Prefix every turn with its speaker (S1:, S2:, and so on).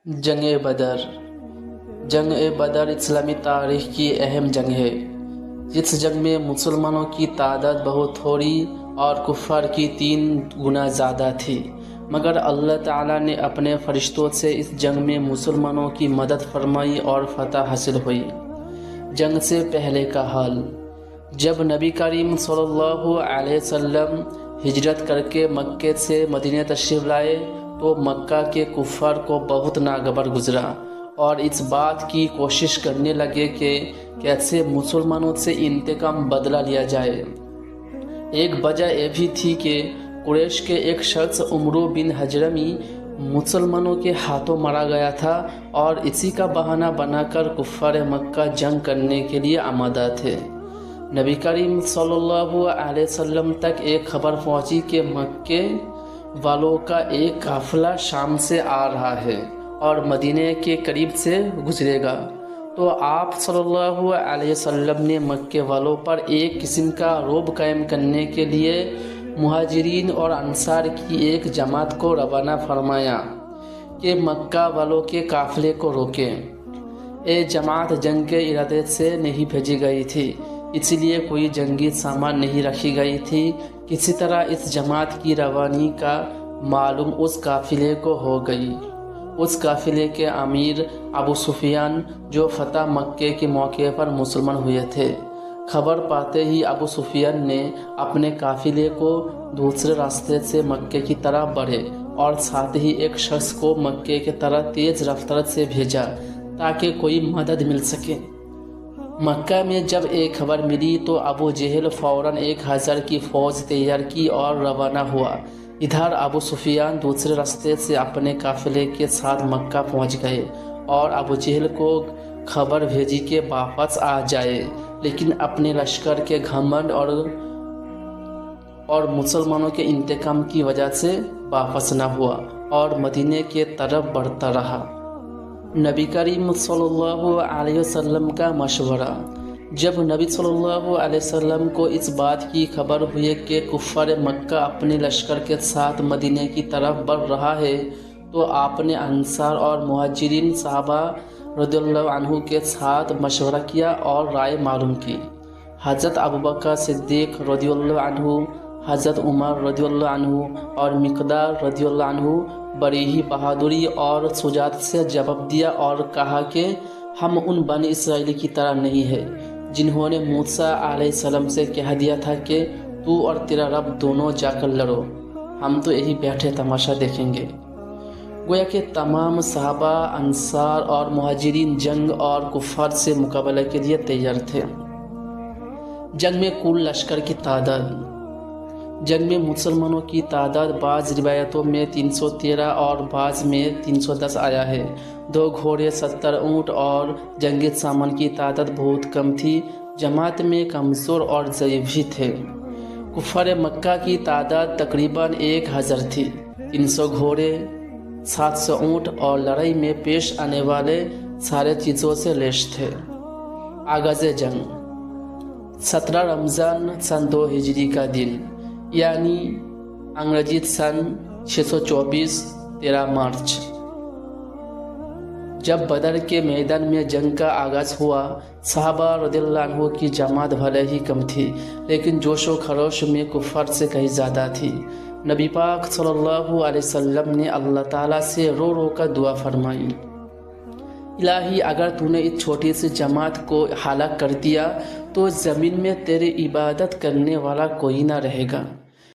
S1: جنگ بدر جنگ بدر اسلامی تاریخ کی اہم جنگ ہے، جس جنگ میں مسلمانوں کی تعداد بہت تھوڑی اور کفار کی 3 گنا زیادہ تھی، مگر اللہ تعالیٰ نے اپنے فرشتوں سے اس جنگ میں مسلمانوں کی مدد فرمائی اور فتح حاصل ہوئی۔ جنگ سے پہلے کا حال: جب نبی کریم صلی اللہ علیہ وسلم ہجرت کر کے مکے سے مدینہ تشریف لائے تو مکہ کے کفار کو بہت ناگوار گزرا اور اس بات کی کوشش کرنے لگے کہ کیسے مسلمانوں سے انتقام بدلہ لیا جائے۔ ایک وجہ یہ بھی تھی کہ قریش کے ایک شخص عمرو بن حجرمی مسلمانوں کے ہاتھوں مارا گیا تھا اور اسی کا بہانہ بنا کر کفار مکہ جنگ کرنے کے لیے آمادہ تھے۔ نبی کریم صلی اللہ علیہ وسلم تک ایک خبر پہنچی کہ مکے والوں کا ایک قافلہ شام سے آ رہا ہے اور مدینہ کے قریب سے گزرے گا، تو آپ صلی اللہ علیہ وسلم نے مکے والوں پر ایک قسم کا رعب قائم کرنے کے لیے مہاجرین اور انصار کی ایک جماعت کو روانہ فرمایا کہ مکہ والوں کے قافلے کو روکیں۔ یہ جماعت جنگ کے ارادے سے نہیں بھیجی گئی تھی، اس لیے کوئی جنگی سامان نہیں رکھی گئی تھی۔ کسی طرح اس جماعت کی روانی کا معلوم اس قافلے کو ہو گئی۔ اس قافلے کے امیر ابو سفیان، جو فتح مکے کے موقع پر مسلمان ہوئے تھے، خبر پاتے ہی ابو سفیان نے اپنے قافلے کو دوسرے راستے سے مکے کی طرف بڑھے اور ساتھ ہی ایک شخص کو مکے کی طرف تیز رفتار سے بھیجا تاکہ کوئی مدد مل سکے۔ مکہ میں جب ایک خبر ملی تو ابو جہل فوراً 1000 کی فوج تیار کی اور روانہ ہوا۔ ادھر ابو سفیان دوسرے راستے سے اپنے قافلے کے ساتھ مکہ پہنچ گئے اور ابو جہل کو خبر بھیجی کہ واپس آ جائے، لیکن اپنے لشکر کے گھمنڈ اور مسلمانوں کے انتقام کی وجہ سے واپس نہ ہوا اور مدینے کے طرف بڑھتا رہا۔ نبی کریم صلی اللہ علیہ وسلم کا مشورہ: جب نبی صلی اللہ علیہ وسلم کو اس بات کی خبر ہوئی کہ کفار مکہ اپنے لشکر کے ساتھ مدینہ کی طرف بڑھ رہا ہے، تو آپ نے انصار اور مہاجرین صحابہ رضی اللہ عنہ کے ساتھ مشورہ کیا اور رائے معلوم کی۔ حضرت ابوبکر صدیق رضی اللہ عنہ، حضرت عمر رضی اللہ عنہ اور مقداد رضی اللہ عنہ بڑی ہی بہادری اور شجاعت سے جواب دیا اور کہا کہ ہم ان بنی اسرائیل کی طرح نہیں ہیں جنہوں نے موسیٰ علیہ السلام سے کہہ دیا تھا کہ تو اور تیرا رب دونوں جا کر لڑو، ہم تو یہی بیٹھے تماشا دیکھیں گے۔ گویا کہ تمام صحابہ، انصار اور مہاجرین جنگ اور کفار سے مقابلہ کے لیے تیار تھے۔ جنگ میں کل لشکر کی تعداد: جنگ میں مسلمانوں کی تعداد بعض روایتوں میں 313 اور بعض میں 310 آیا ہے۔ 2 گھوڑے، 70 اونٹ اور جنگی سامان کی تعداد بہت کم تھی۔ جماعت میں کمزور اور ضعیف بھی تھے۔ کفار مکہ کی تعداد تقریباً 1000 تھی۔ 300 گھوڑے، 700 اونٹ اور لڑائی میں پیش آنے والے سارے چیزوں سے لیس تھے۔ آغاز جنگ: 17 رمضان سن 2 ہجری کا دن، یعنی انگریزی سن 624 13 مارچ۔ جب بدر کے میدان میں جنگ کا آغاز ہوا، صحابہ رضی اللہ عنہ کی جماعت بھلے ہی کم تھی، لیکن جوش و خروش میں کفار سے کہیں زیادہ تھی۔ نبی پاک صلی اللہ علیہ وسلم نے اللہ تعالیٰ سے رو رو کر دعا فرمائی: الہی، اگر تو نے اس چھوٹی سی جماعت کو ہلاک کر دیا تو زمین میں تیری عبادت کرنے والا کوئی نہ رہے گا۔